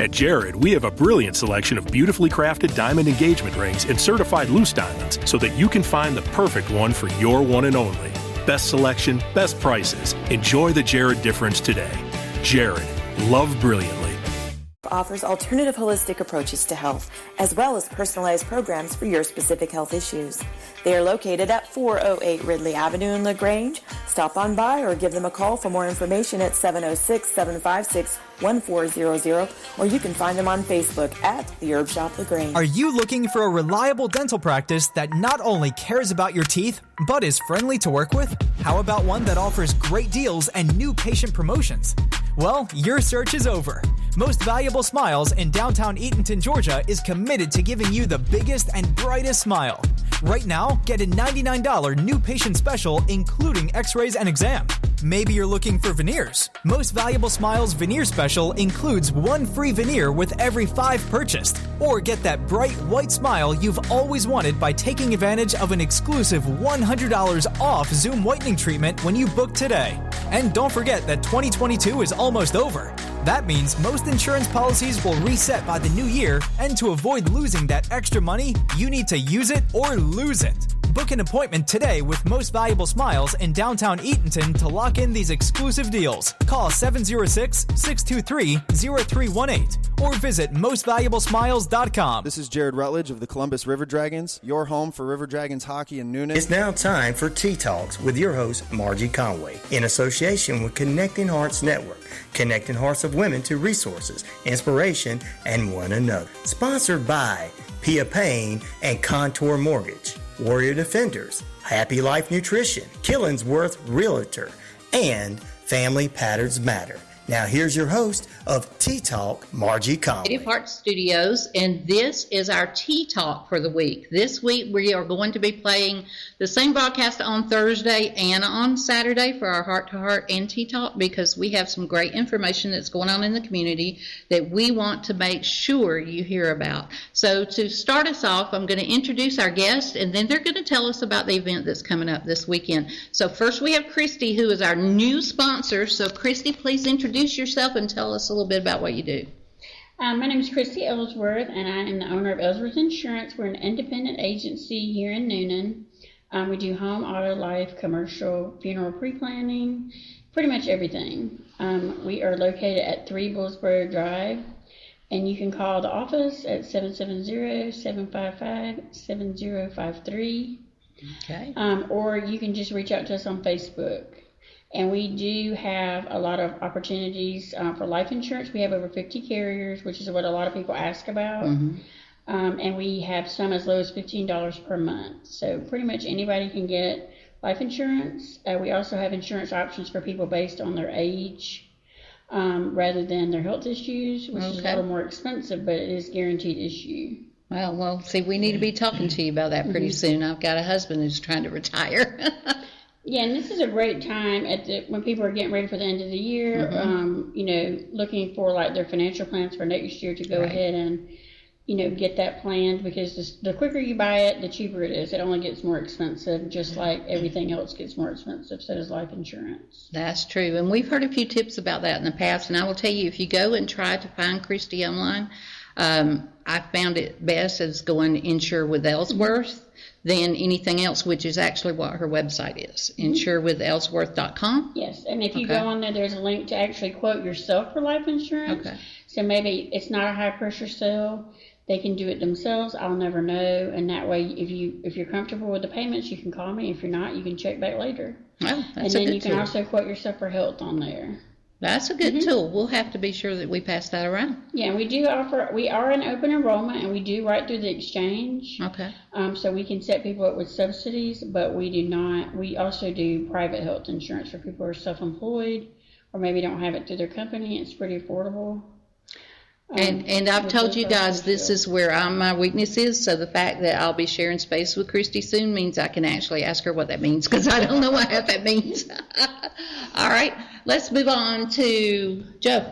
At Jared, we have a brilliant selection of beautifully crafted diamond engagement rings and certified loose diamonds so that you can find the perfect one for your one and only. Best selection, best prices. Enjoy the Jared difference today. Jared, love brilliantly. Offers alternative holistic approaches to health, as well as personalized programs for your specific health issues. They are located at 408 Ridley Avenue in LaGrange. Stop on by or give them a call for more information at 706-756-1400, or you can find them on Facebook at The Herb Shop LaGrange. Are you looking for a reliable dental practice that not only cares about your teeth, but is friendly to work with? How about one that offers great deals and new patient promotions? Well, your search is over. Most Valuable Smiles in downtown Eatonton, Georgia is committed to giving you the biggest and brightest smile. Right now, get a $99 new patient special, including x-rays and exam. Maybe you're looking for veneers. Most Valuable Smiles veneer special includes one free veneer with every 5 purchased. Or get that bright white smile you've always wanted by taking advantage of an exclusive $100 off Zoom whitening treatment when you book today. And don't forget that 2022 is almost over. That means most insurance policies will reset by the new year, and to avoid losing that extra money, you need to use it or lose it. Book an appointment today with Most Valuable Smiles in downtown Eatonton to lock in these exclusive deals. Call 706-623-0318 or visit mostvaluablesmiles.com. This is Jared Rutledge of the Columbus River Dragons, your home for River Dragons hockey in Noonan. It's now time for Tea Talks with your host, Margie Conway, in association with Connecting Hearts Network, connecting hearts of women to resources, inspiration, and one another. Sponsored by Pia Payne and Contour Mortgage, Warrior Defenders, Happy Life Nutrition, Killingsworth Realtor, and Family Patterns Matter. Now here's your host of Tea Talk, Margie Conway. Creative Heart Studios, and this is our Tea Talk for the week. This week we are going to be playing the same broadcast on Thursday and on Saturday for our Heart to Heart and Tea Talk, because we have some great information that's going on in the community that we want to make sure you hear about. So to start us off, I'm going to introduce our guest, and then they're going to tell us about the event that's coming up this weekend. So first we have Kristy, who is our new sponsor. So Kristy, please introduce yourself and tell us a little bit about what you do. My name is Kristy Ellsworth, and I am the owner of Ellsworth Insurance. We're an independent agency here in Noonan. We do home, auto, life, commercial, funeral pre-planning, pretty much everything. We are located at 3 Bullsboro Drive, and you can call the office at 770-755-7053. Okay. Or you can just reach out to us on Facebook. And we do have a lot of opportunities for life insurance. We have over 50 carriers, which is what a lot of people ask about. Mm-hmm. And we have some as low as $15 per month. So pretty much anybody can get life insurance. We also have insurance options for people based on their age rather than their health issues, which is a little more expensive, but it is guaranteed issue. Well, see, we need to be talking to you about that pretty soon. I've got a husband who's trying to retire. Yeah, and this is a great time when people are getting ready for the end of the year, looking for like their financial plans for next year to go ahead and, get that planned, because the quicker you buy it, the cheaper it is. It only gets more expensive, just like everything else gets more expensive, so does life insurance. That's true, and we've heard a few tips about that in the past, and I will tell you, if you go and try to find Kristy online, I found it best as going insure with Ellsworth than anything else, which is actually what her website is, insurewithellsworth.com. Yes, and if you go on there, there's a link to actually quote yourself for life insurance. Okay. So maybe it's not a high-pressure sale. They can do it themselves. I'll never know. And that way, if you're comfortable with the payments, you can call me. If you're not, you can check back later. Well, that's and then you can also quote yourself for health on there. That's a good tool. We'll have to be sure that we pass that around. Yeah, we are in open enrollment, and we do right through the exchange. Okay. So we can set people up with subsidies, but we also do private health insurance for people who are self-employed or maybe don't have it through their company. It's pretty affordable. And I've told you guys this is where my weakness is, so the fact that I'll be sharing space with Kristy soon means I can actually ask her what that means, because I don't know what half that means. All right, let's move on to Joe.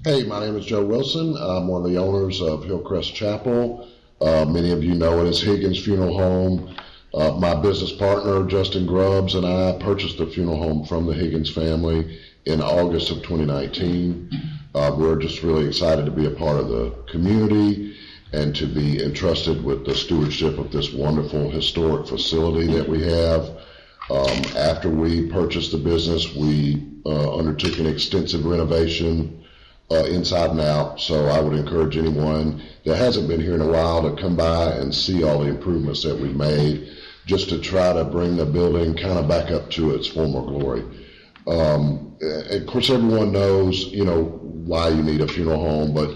Hey, my name is Joe Wilson. I'm one of the owners of Hillcrest Chapel. Many of you know it as Higgins Funeral Home. My business partner, Justin Grubbs, and I purchased the funeral home from the Higgins family in August of 2019. We're just really excited to be a part of the community and to be entrusted with the stewardship of this wonderful historic facility that we have. After we purchased the business, we undertook an extensive renovation inside and out. So I would encourage anyone that hasn't been here in a while to come by and see all the improvements that we've made, just to try to bring the building kind of back up to its former glory. Of course, everyone knows, why you need a funeral home, but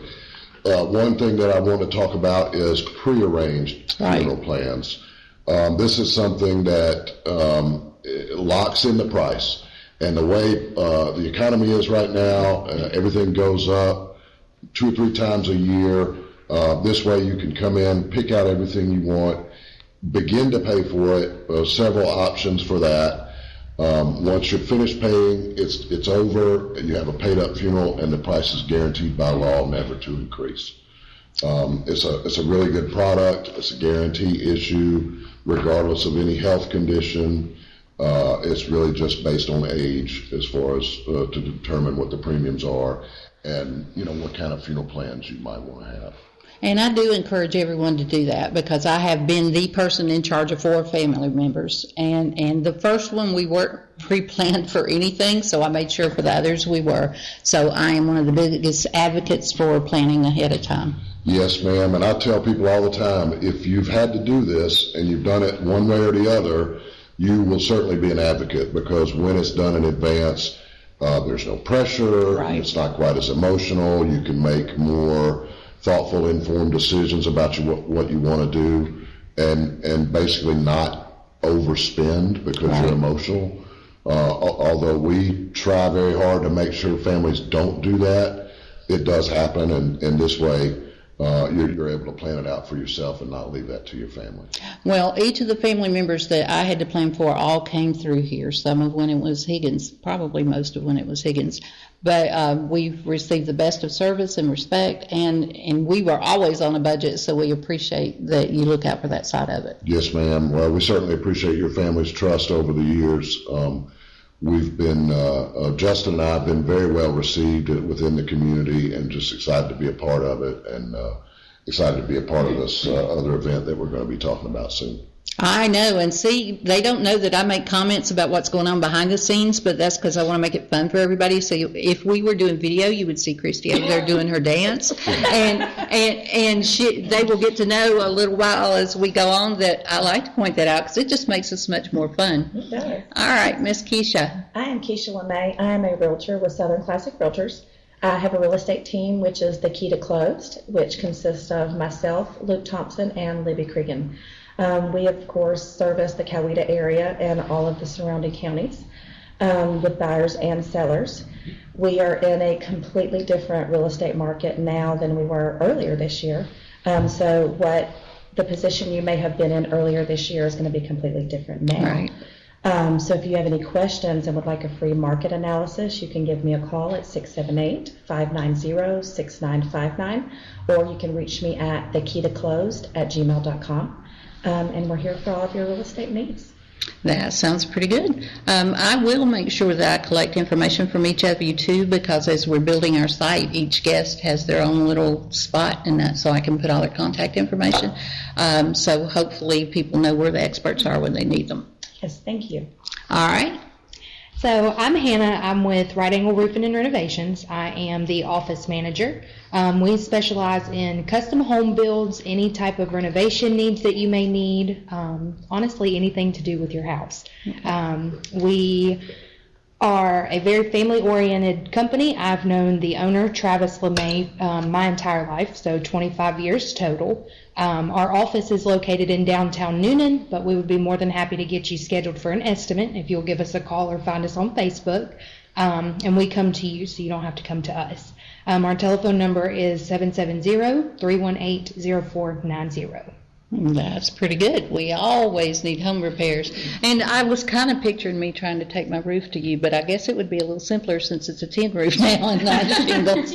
one thing that I want to talk about is prearranged funeral plans. This is something that locks in the price. And the way the economy is right now, everything goes up 2 or 3 times a year. This way you can come in, pick out everything you want, begin to pay for it, several options for that. Once you're finished paying, it's over, you have a paid up funeral, and the price is guaranteed by law never to increase. It's a really good product. It's a guarantee issue regardless of any health condition. It's really just based on age as far as to determine what the premiums are and what kind of funeral plans you might want to have. And I do encourage everyone to do that, because I have been the person in charge of 4 family members. And the first one, we weren't pre-planned for anything, so I made sure for the others we were. So I am one of the biggest advocates for planning ahead of time. Yes, ma'am. And I tell people all the time, if you've had to do this and you've done it one way or the other, you will certainly be an advocate, because when it's done in advance, there's no pressure. Right. It's not quite as emotional. You can make more thoughtful, informed decisions about what you want to do, and basically not overspend because you're emotional. Although we try very hard to make sure families don't do that, it does happen, and in this way, you're able to plan it out for yourself and not leave that to your family. Well, each of the family members that I had to plan for all came through here. Some of when it was Higgins, probably most of when it was Higgins. But we've received the best of service and respect, and we were always on a budget, so we appreciate that you look out for that side of it. Yes, ma'am. Well, we certainly appreciate your family's trust over the years. We've been, Justin and I have been very well received within the community, and just excited to be a part of it, and excited to be a part of this other event that we're going to be talking about soon. I know, and see, they don't know that I make comments about what's going on behind the scenes, but that's because I want to make it fun for everybody. So if we were doing video, you would see Kristy over there doing her dance, and they will get to know a little while as we go on that I like to point that out, because it just makes us much more fun. It does. All right, Miss Keisha. I am Keisha LeMay. I am a realtor with Southern Classic Realtors. I have a real estate team, which is the Key to Closed, which consists of myself, Luke Thompson, and Libby Cregan. We, of course, service the Coweta area and all of the surrounding counties with buyers and sellers. We are in a completely different real estate market now than we were earlier this year. So what the position you may have been in earlier this year is going to be completely different now. Right. So if you have any questions and would like a free market analysis, you can give me a call at 678-590-6959, or you can reach me at thekeytoclosed@gmail.com. And we're here for all of your real estate needs. That sounds pretty good. I will make sure that I collect information from each of you too, because as we're building our site, each guest has their own little spot in that, so I can put all their contact information. So hopefully people know where the experts are when they need them. Yes, thank you. All right. So I'm Hannah. I'm with Right Angle Roofing and Renovations. I am the office manager. We specialize in custom home builds, any type of renovation needs that you may need, honestly anything to do with your house. We are a very family-oriented company. I've known the owner, Travis LeMay, my entire life, so 25 years total. Our office is located in downtown Noonan, but we would be more than happy to get you scheduled for an estimate if you'll give us a call or find us on Facebook. And we come to you, so you don't have to come to us. Our telephone number is 770-318-0490. That's pretty good. We always need home repairs. And I was kind of picturing me trying to take my roof to you, but I guess it would be a little simpler since it's a tin roof now and not shingles.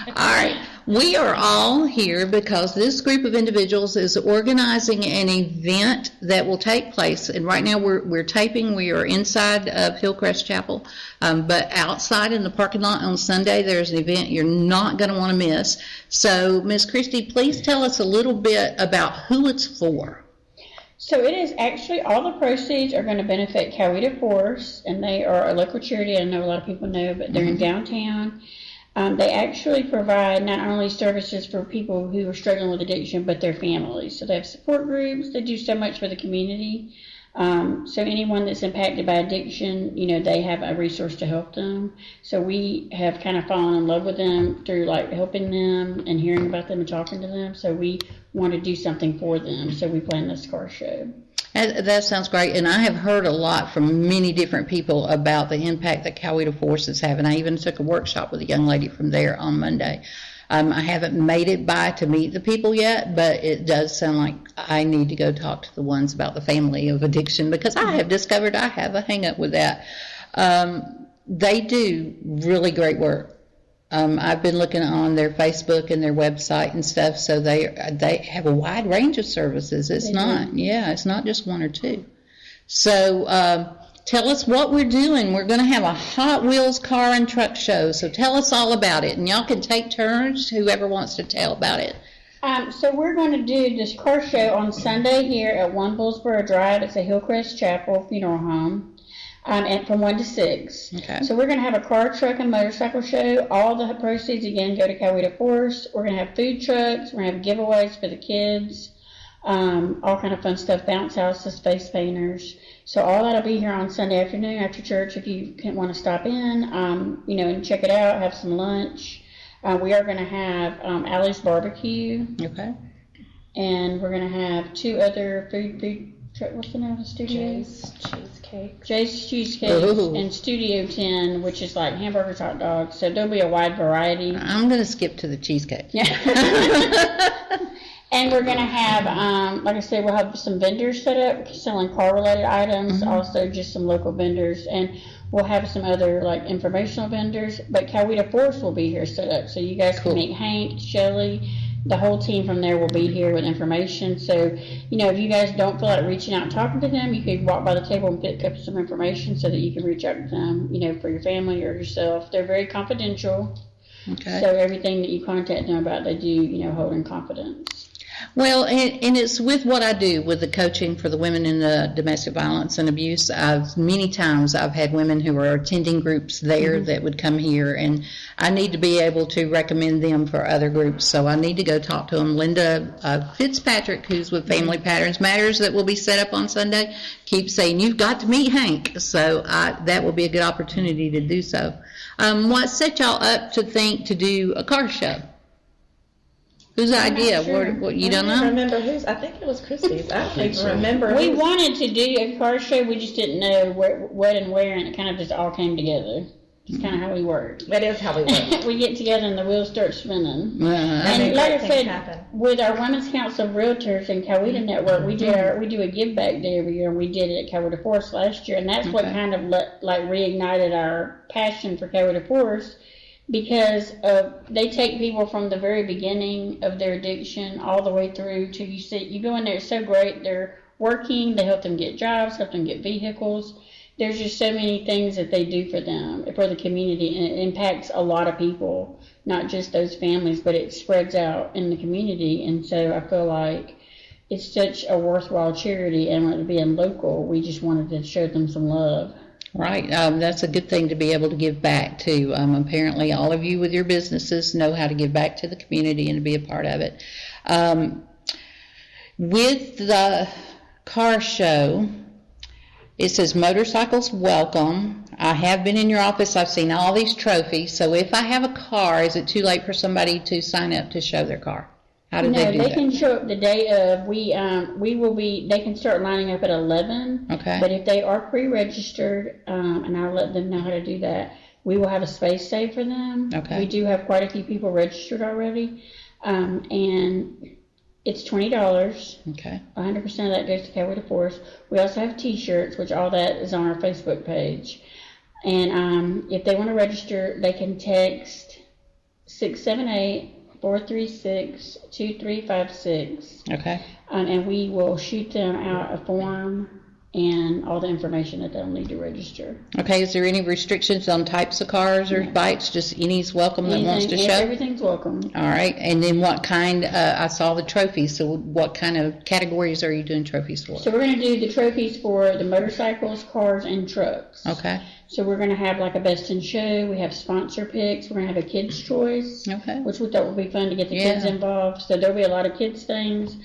All right. We are all here because this group of individuals is organizing an event that will take place. And right now we're taping. We are inside of Hillcrest Chapel. But outside in the parking lot on Sunday, there's an event you're not going to want to miss. So, Ms. Kristy, please tell us a little bit about who it's for. So it is actually, all the proceeds are going to benefit Coweta Force, and they are a local charity. I know a lot of people know, but they're in downtown. They actually provide not only services for people who are struggling with addiction, but their families. So they have support groups. They do so much for the community. So anyone that's impacted by addiction, they have a resource to help them. So we have kind of fallen in love with them through like helping them and hearing about them and talking to them. So we want to do something for them. So we plan this car show. That sounds great, and I have heard a lot from many different people about the impact that Coweta Force is having. I even took a workshop with a young lady from there on Monday. I haven't made it by to meet the people yet, but it does sound like I need to go talk to the ones about the family of addiction, because I have discovered I have a hang-up with that. They do really great work. I've been looking on their Facebook and their website and stuff, so they have a wide range of services. It's not just one or two. So tell us what we're doing. We're going to have a Hot Wheels car and truck show, so tell us all about it, and y'all can take turns, whoever wants to tell about it. So we're going to do this car show on Sunday here at 1 Bullsboro Drive. It's a Hillcrest Chapel funeral home. And from 1 to 6. Okay. So we're going to have a car, truck, and motorcycle show. All the proceeds, again, go to Coweta Force. We're going to have food trucks. We're going to have giveaways for the kids. All kind of fun stuff, bounce houses, face painters. So all that'll be here on Sunday afternoon after church if you want to stop in, and check it out, have some lunch. We are going to have Allie's Barbecue. Okay. And we're going to have 2 other food what's the name of the studio? Jay's Cheesecake and Studio 10, which is like hamburgers, hot dogs. So there'll be a wide variety. I'm going to skip to the cheesecake. Yeah. And we're going to have, like I said, we'll have some vendors set up selling car-related items, also just some local vendors. And we'll have some other like informational vendors. But Coweta Force will be here set up. So you guys can meet Hank, Shelley. The whole team from there will be here with information. So, if you guys don't feel like reaching out and talking to them, you could walk by the table and pick up some information so that you can reach out to them, for your family or yourself. They're very confidential. Okay. So everything that you contact them about, they do, hold in confidence. Well, and it's with what I do with the coaching for the women in the domestic violence and abuse. Many times I've had women who are attending groups there that would come here, and I need to be able to recommend them for other groups. So I need to go talk to them. Linda Fitzpatrick, who's with Family Patterns Matters, that will be set up on Sunday, keeps saying, you've got to meet Hank. So that will be a good opportunity to do so. What set y'all up to think to do a car show? Whose idea? Sure. What you don't know? I don't remember whose. I think it was Kristy's. I don't even remember. We wanted to do a car show. We just didn't know what and where, and it kind of just all came together. It's kind of how we work. That is how we work. We get together and the wheels start spinning. And like I said, with our Women's Council of Realtors and Coweta Network, we do a give back day every year, and we did it at Coweta Force last year, and that's what kind of reignited our passion for Coweta Force. Because they take people from the very beginning of their addiction all the way through to you go in there, it's so great. They're working, they help them get jobs, help them get vehicles. There's just so many things that they do for them, for the community, and it impacts a lot of people, not just those families, but it spreads out in the community. And so I feel like it's such a worthwhile charity, and with it being local, we just wanted to show them some love. Right. That's a good thing to be able to give back to. Apparently all of you with your businesses know how to give back to the community and to be a part of it. With the car show, it says motorcycles welcome. I have been in your office. I've seen all these trophies. So if I have a car, is it too late for somebody to sign up to show their car? How do they do that? No, they can show up the day of. They can start lining up at 11. Okay. But if they are pre-registered, and I'll let them know how to do that, we will have a space saved for them. Okay. We do have quite a few people registered already. And it's $20. Okay. 100% of that goes to Coweta Force. We also have T-shirts, which all that is on our Facebook page. And if they want to register, they can text 678-4 888-436-2356. Okay. And we will shoot them out a form and all the information that they'll need to register. Okay, is there any restrictions on types of cars or bikes? Just any's welcome that wants to show? Everything's welcome. All right, and then what kind, I saw the trophies, so what kind of categories are you doing trophies for? So we're going to do the trophies for the motorcycles, cars, and trucks. Okay. So we're going to have like a best in show. We have sponsor picks. We're going to have a kids choice, which we thought would be fun to get the kids involved. So there'll be a lot of kids things.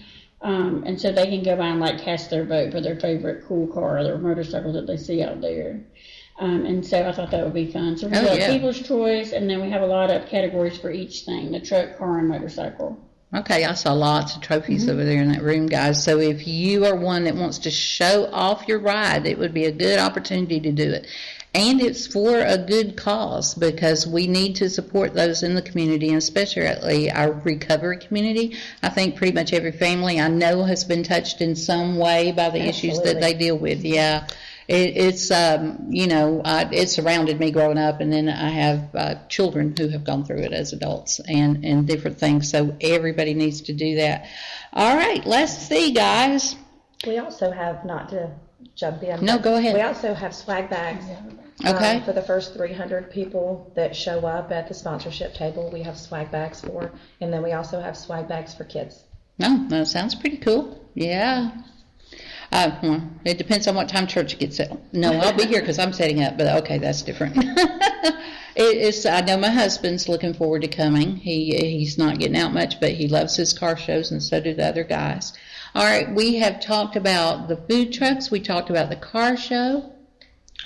And so they can go by and like cast their vote for their favorite cool car or their motorcycle that they see out there. And so I thought that would be fun. So we have People's Choice, and then we have a lot of categories for each thing, the truck, car, and motorcycle. Okay, I saw lots of trophies over there in that room, guys. So if you are one that wants to show off your ride, it would be a good opportunity to do it. And it's for a good cause, because we need to support those in the community, and especially our recovery community. I think pretty much every family I know has been touched in some way by the issues that they deal with. Yeah, it's it surrounded me growing up, and then I have children who have gone through it as adults and different things. So everybody needs to do that. All right, let's see, guys. We also have, not to jump in. No, go ahead. We also have swag bags. Okay. For the first 300 people that show up at the sponsorship table, we have swag bags for, and then we also have swag bags for kids. Oh, that sounds pretty cool. Yeah. It depends on what time church gets out. No, I'll be here because I'm setting up, but okay, that's different. I know my husband's looking forward to coming. He's not getting out much, but he loves his car shows, and so do the other guys. All right, we have talked about the food trucks. We talked about the car show.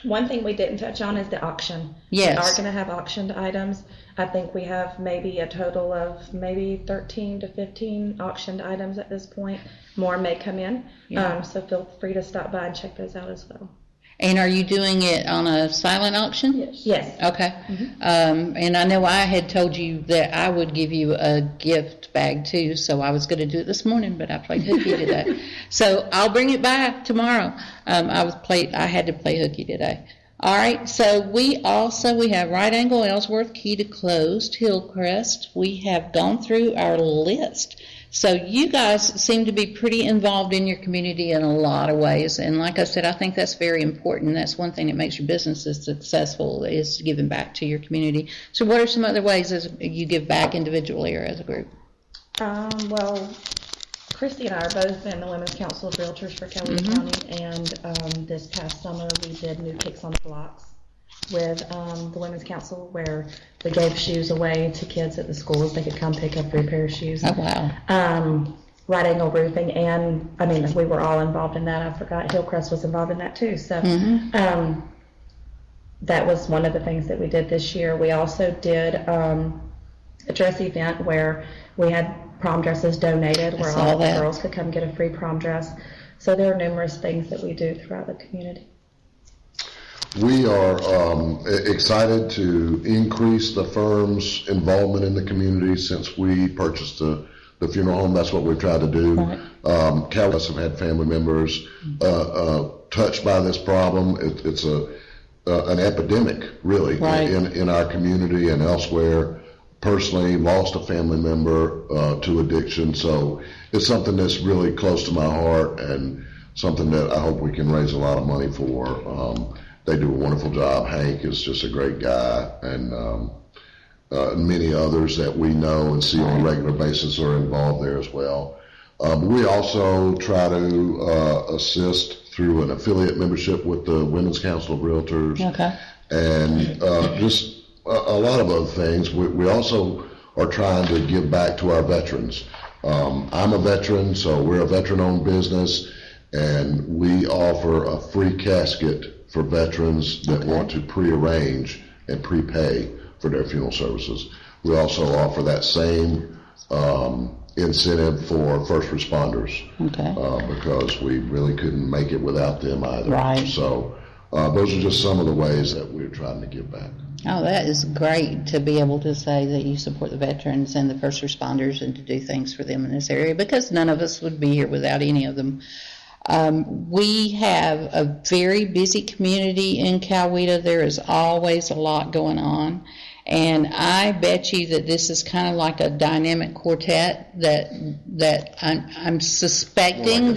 One thing we didn't touch on is the auction. Yes. We are going to have auctioned items. I think we have maybe a total of maybe 13 to 15 auctioned items at this point. More may come in. Yeah. So feel free to stop by and check those out as well. And are you doing it on a silent auction? Yes. Okay. And I know I had told you that I would give you a gift bag too, so I was going to do it this morning, but I played hooky today. So I'll bring it back tomorrow. I had to play hooky today. All right, so we have Right Angle, Ellsworth, Key to Closed, Hillcrest. We have gone through our list. So you guys seem to be pretty involved in your community in a lot of ways. And like I said, I think that's very important. That's one thing that makes your businesses successful, is giving back to your community. So what are some other ways as you give back individually or as a group? Well, Kristy and I are both in the Women's Council of Realtors for Coweta County. And this past summer, we did New Kicks on the Blocks with the Women's Council, where we gave shoes away to kids at the schools. They could come pick up 3 pair of shoes. Oh, wow. Right Angle Roofing, and I mean, we were all involved in that. I forgot Hillcrest was involved in that too. So that was one of the things that we did this year. We also did a dress event where we had prom dresses donated, where all the girls could come get a free prom dress. So there are numerous things that we do throughout the community. We are excited to increase the firm's involvement in the community since we purchased the funeral home. That's what we've tried to do. Right. Countless have had family members touched by this problem. It's an epidemic, really, in our community and elsewhere. Personally, lost a family member to addiction, so it's something that's really close to my heart and something that I hope we can raise a lot of money for. They do a wonderful job. Hank is just a great guy, and many others that we know and see on a regular basis are involved there as well. We also try to assist through an affiliate membership with the Women's Council of Realtors, and just a lot of other things. We also are trying to give back to our veterans. I'm a veteran, so we're a veteran-owned business, and we offer a free casket for veterans that want to pre-arrange and prepay for their funeral services. We also offer that same incentive for first responders, because we really couldn't make it without them either. Right. So those are just some of the ways that we're trying to give back. Oh, that is great to be able to say that you support the veterans and the first responders and to do things for them in this area, because none of us would be here without any of them. We have a very busy community in Coweta. There is always a lot going on. And I bet you that this is kind of like a dynamic quartet that I'm suspecting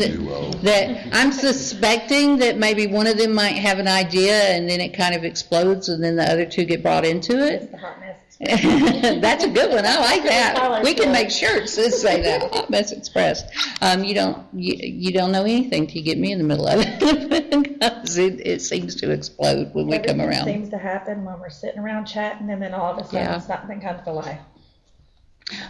that maybe one of them might have an idea and then it kind of explodes and then the other two get brought into it. It's the Hot Mess. That's a good one. I like that. We can make shirts that say that. Hot Mess Express. You don't know anything till you get me in the middle of it because it seems to explode when we come around. Everything seems to happen when we're sitting around chatting, and then all of a sudden something comes to life.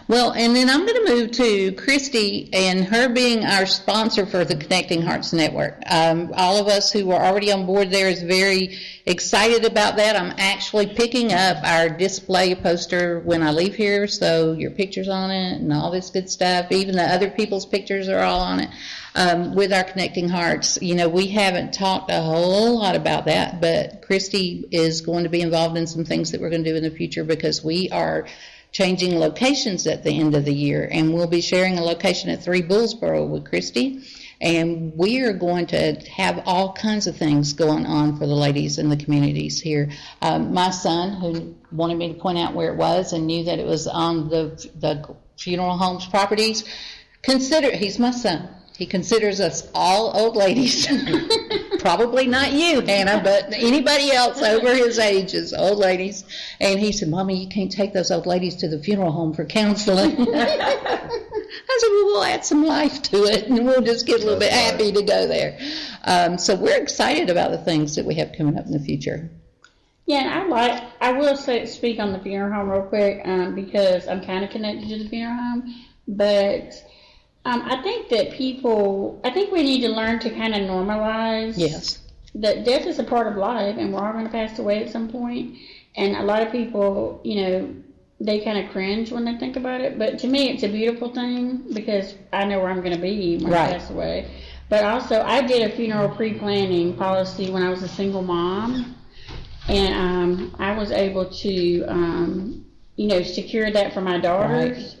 Well, and then I'm going to move to Kristy and her being our sponsor for the Connecting Hearts Network. All of us who are already on board there is very excited about that. I'm actually picking up our display poster when I leave here, so your picture's on it and all this good stuff. Even the other people's pictures are all on it with our Connecting Hearts. You know, we haven't talked a whole lot about that, but Kristy is going to be involved in some things that we're going to do in the future because we are changing locations at the end of the year, and we'll be sharing a location at 3 Bullsboro with Kristy, and we are going to have all kinds of things going on for the ladies in the communities here. My son, who wanted me to point out where it was and knew that it was on the funeral homes properties, he's my son. He considers us all old ladies. Probably not you, Hannah, but anybody else over his age is old ladies. And he said, Mommy, you can't take those old ladies to the funeral home for counseling. I said, well, we'll add some life to it, and we'll just get a little bit happy to go there. So we're excited about the things that we have coming up in the future. Yeah, I will speak on the funeral home real quick because I'm kind of connected to the funeral home, but I think we need to learn to kind of normalize that death is a part of life, and we're all going to pass away at some point. And a lot of people, you know, they kind of cringe when they think about it. But to me, it's a beautiful thing because I know where I'm going to be when I pass away. But also, I did a funeral pre-planning policy when I was a single mom, and I was able to, secure that for my daughters.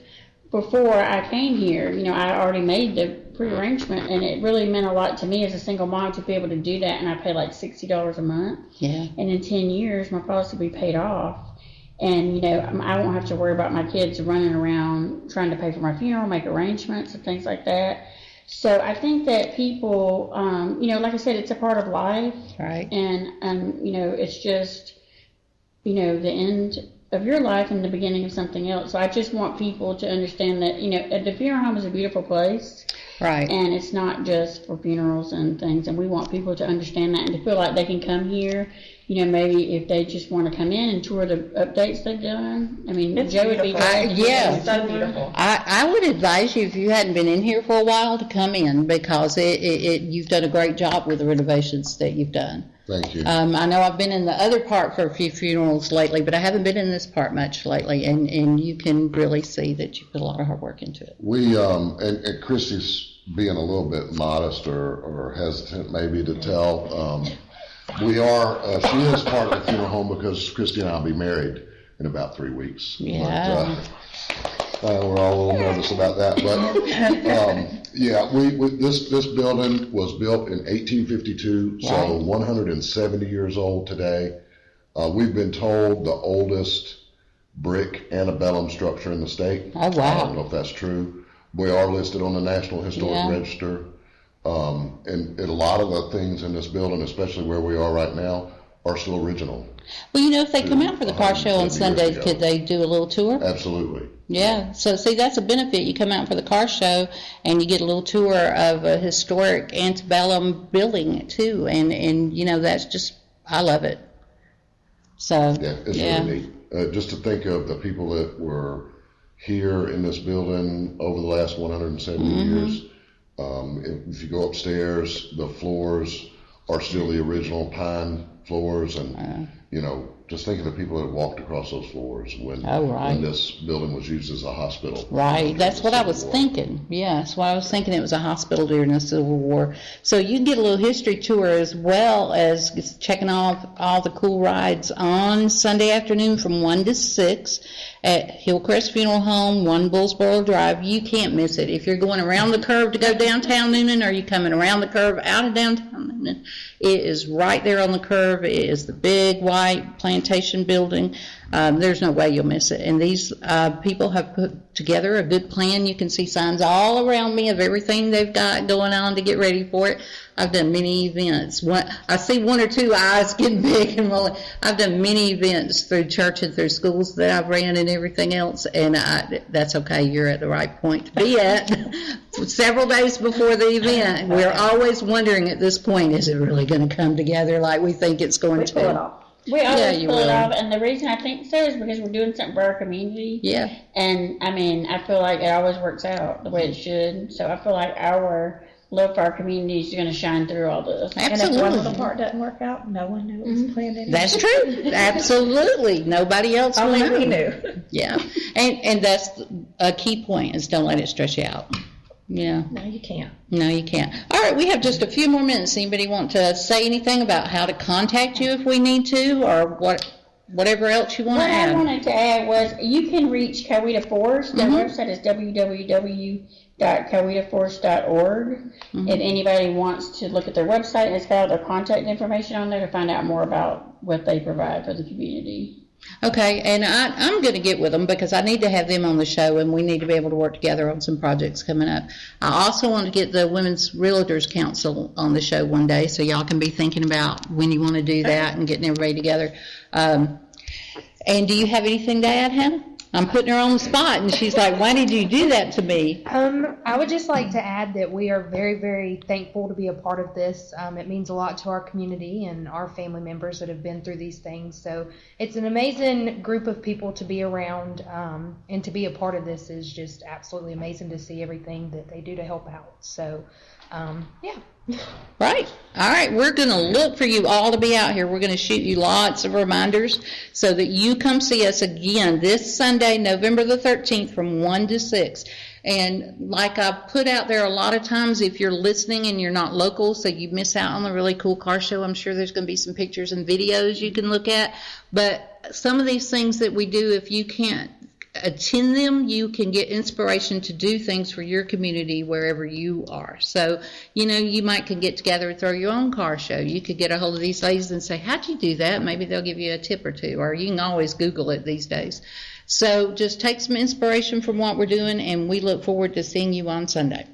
Before I came here, you know, I already made the pre-arrangement, and it really meant a lot to me as a single mom to be able to do that, and I pay like $60 a month. Yeah. And in 10 years, my policy will be paid off, and, you know, I won't have to worry about my kids running around trying to pay for my funeral, make arrangements and things like that. So I think that people, like I said, it's a part of life. Right. And you know, it's just, you know, the end of your life and the beginning of something else. So I just want people to understand that, you know, the funeral home is a beautiful place. Right. And it's not just for funerals and things. And we want people to understand that and to feel like they can come here, you know, maybe if they just want to come in and tour the updates they've done. I mean, it's Joe would be glad. It's so beautiful. I would advise you, if you hadn't been in here for a while, to come in because you've done a great job with the renovations that you've done. Thank you. I know I've been in the other part for a few funerals lately, but I haven't been in this part much lately, and you can really see that you put a lot of hard work into it. We, and Kristy's being a little bit modest or hesitant maybe to tell, we are, she is part of the funeral home because Kristy and I will be married in about 3 weeks. Yeah. But, we're all a little nervous about that, but this building was built in 1852, so 170 years old today. We've been told the oldest brick antebellum structure in the state. Oh, wow. I don't know if that's true. We are listed on the National Historic Register, and a lot of the things in this building, especially where we are right now, are still original. Well, you know, if they come out for the car show on Sundays, could they do a little tour? Absolutely. Yeah, so see, that's a benefit. You come out for the car show and you get a little tour of a historic antebellum building too, and you know, that's just, I love it. So yeah, it's really neat. Just to think of the people that were here in this building over the last 170 years. If you go upstairs, the floors are still the original pine floors, and you know, just think of the people that walked across those floors when this building was used as a hospital. Right, that's what I was thinking. Yeah, that's why I was thinking it was a hospital during the Civil War. So you can get a little history tour as well as checking off all the cool rides on Sunday afternoon from 1 to 6 at Hillcrest Funeral Home, 1 Bullsboro Drive. You can't miss it. If you're going around the curve to go downtown Noonan, or you coming around the curve out of downtown Noonan, it is right there on the curve. It is the big white planted plantation building. There's no way you'll miss it. And these people have put together a good plan. You can see signs all around me of everything they've got going on to get ready for it. I've done many events. I see one or two eyes getting big and rolling. I've done many events through church and through schools that I've ran and everything else, and that's okay. You're at the right point to be at. Several days before the event, we're always wondering at this point, is it really going to come together like we think it's going to? Pull it off. We always pull it off, and the reason I think so is because we're doing something for our community. Yeah. And, I mean, I feel like it always works out the way it should. So I feel like our love for our community is going to shine through all this. Absolutely. And if one little part doesn't work out, no one knew it was planned anyway. That's true. Absolutely. Nobody else will know. Only we knew. Yeah. And that's a key point, is don't let it stress you out. Yeah. No, you can't. No, you can't. All right, we have just a few more minutes. Anybody want to say anything about how to contact you if we need to, or whatever else you want to add? What I wanted to add was you can reach Coweta Force. Their website is www.cowetaforce.org. If anybody wants to look at their website, it's got their contact information on there to find out more about what they provide for the community. Okay, and I'm going to get with them because I need to have them on the show, and we need to be able to work together on some projects coming up. I also want to get the Women's Realtors Council on the show one day, so y'all can be thinking about when you want to do that and getting everybody together. And do you have anything to add, Hannah? I'm putting her on the spot, and she's like, why did you do that to me? I would just like to add that we are very, very thankful to be a part of this. It means a lot to our community and our family members that have been through these things. So it's an amazing group of people to be around, and to be a part of this is just absolutely amazing to see everything that they do to help out. So, yeah. Right. All right. We're going to look for you all to be out here. We're going to shoot you lots of reminders so that you come see us again this Sunday, November the 13th from 1 to 6. And like I put out there a lot of times, if you're listening and you're not local, so you miss out on the really cool car show, I'm sure there's going to be some pictures and videos you can look at. But some of these things that we do, if you can't attend them, you can get inspiration to do things for your community wherever you are. So, you might can get together and throw your own car show. You could get a hold of these ladies and say, how'd you do that? Maybe they'll give you a tip or two, or you can always Google it these days. So just take some inspiration from what we're doing, and we look forward to seeing you on Sunday.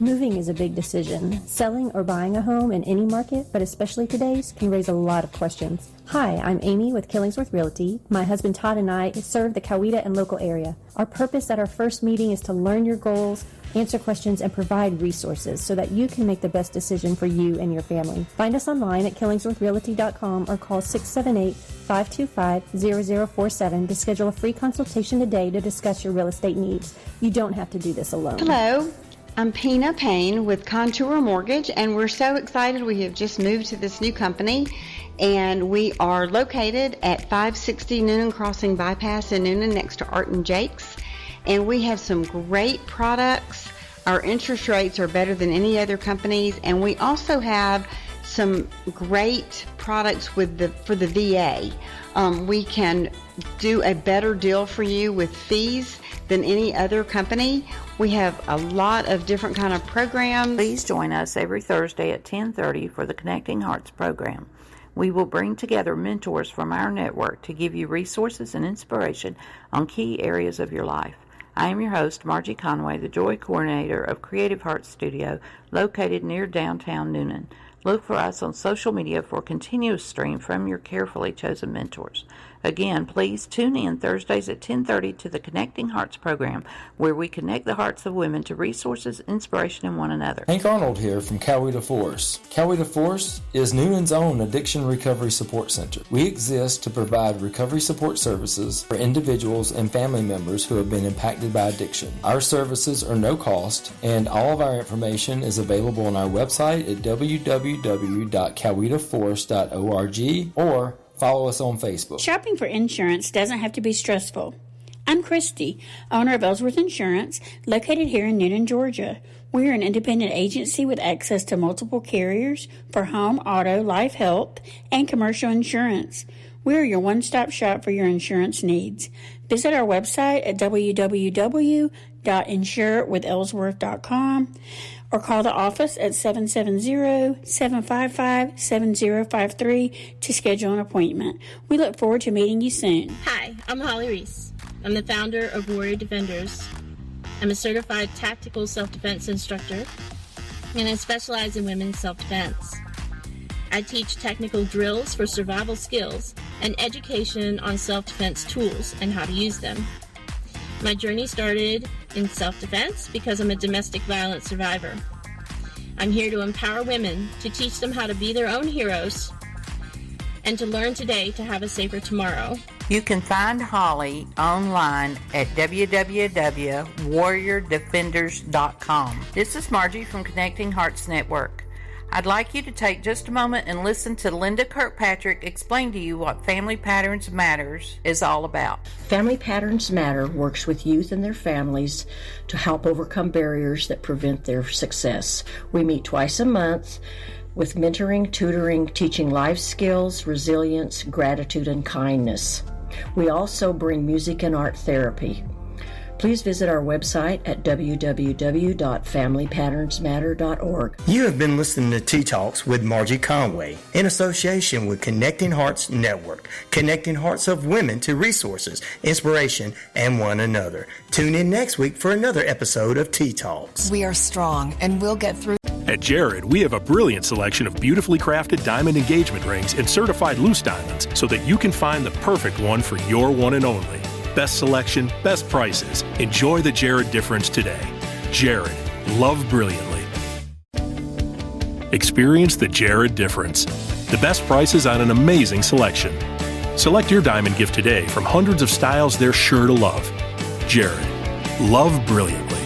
Moving is a big decision. Selling or buying a home in any market, but especially today's, can raise a lot of questions. Hi, I'm Amy with Ellsworth Realty. My husband Todd and I serve the Coweta and local area. Our purpose at our first meeting is to learn your goals, answer questions, and provide resources so that you can make the best decision for you and your family. Find us online at killingsworthrealty.com or call 678-525-0047 to schedule a free consultation today to discuss your real estate needs. You don't have to do this alone. Hello. I'm Pina Payne with Contour Mortgage, and we're so excited. We have just moved to this new company, and we are located at 560 Noonan Crossing Bypass in Noonan next to Art and Jake's, and we have some great products. Our interest rates are better than any other companies, and we also have some great products for the VA. We can do a better deal for you with fees than any other company. We have a lot of different kind of programs. Please join us every Thursday at 10:30 for the Connecting Hearts program. We will bring together mentors from our network to give you resources and inspiration on key areas of your life. I am your host, Margie Conway, the Joy Coordinator of Creative Hearts Studio, located near downtown Noonan. Look for us on social media for a continuous stream from your carefully chosen mentors. Again, please tune in Thursdays at 10:30 to the Connecting Hearts program, where we connect the hearts of women to resources, inspiration, and one another. Hank Arnold here from Coweta Force. Coweta Force is Noonan's own addiction recovery support center. We exist to provide recovery support services for individuals and family members who have been impacted by addiction. Our services are no cost, and all of our information is available on our website at www.cowetaforce.org or follow us on Facebook. Shopping for insurance doesn't have to be stressful. I'm Kristy, owner of Ellsworth Insurance, located here in Noonan, Georgia. We're an independent agency with access to multiple carriers for home, auto, life, health, and commercial insurance. We're your one-stop shop for your insurance needs. Visit our website at www.insurewithellsworth.com or call the office at 770-755-7053 to schedule an appointment. We look forward to meeting you soon. Hi, I'm Holly Reese. I'm the founder of Warrior Defenders. I'm a certified tactical self-defense instructor, and I specialize in women's self-defense. I teach technical drills for survival skills and education on self-defense tools and how to use them. My journey started in self-defense because I'm a domestic violence survivor. I'm here to empower women, to teach them how to be their own heroes, and to learn today to have a safer tomorrow. You can find Holly online at www.warriordefenders.com. This is Margie from Connecting Hearts Network. I'd like you to take just a moment and listen to Linda Kirkpatrick explain to you what Family Patterns Matters is all about. Family Patterns Matter works with youth and their families to help overcome barriers that prevent their success. We meet twice a month with mentoring, tutoring, teaching life skills, resilience, gratitude, and kindness. We also bring music and art therapy. Please visit our website at www.familypatternsmatter.org. You have been listening to Tea Talks with Margie Conway in association with Connecting Hearts Network, connecting hearts of women to resources, inspiration, and one another. Tune in next week for another episode of Tea Talks. We are strong and we'll get through. At Jared, we have a brilliant selection of beautifully crafted diamond engagement rings and certified loose diamonds so that you can find the perfect one for your one and only. Best selection, best prices. Enjoy the Jared difference today. Jared, love brilliantly. Experience the Jared difference. The best prices on an amazing selection. Select your diamond gift today from hundreds of styles they're sure to love. Jared, love brilliantly.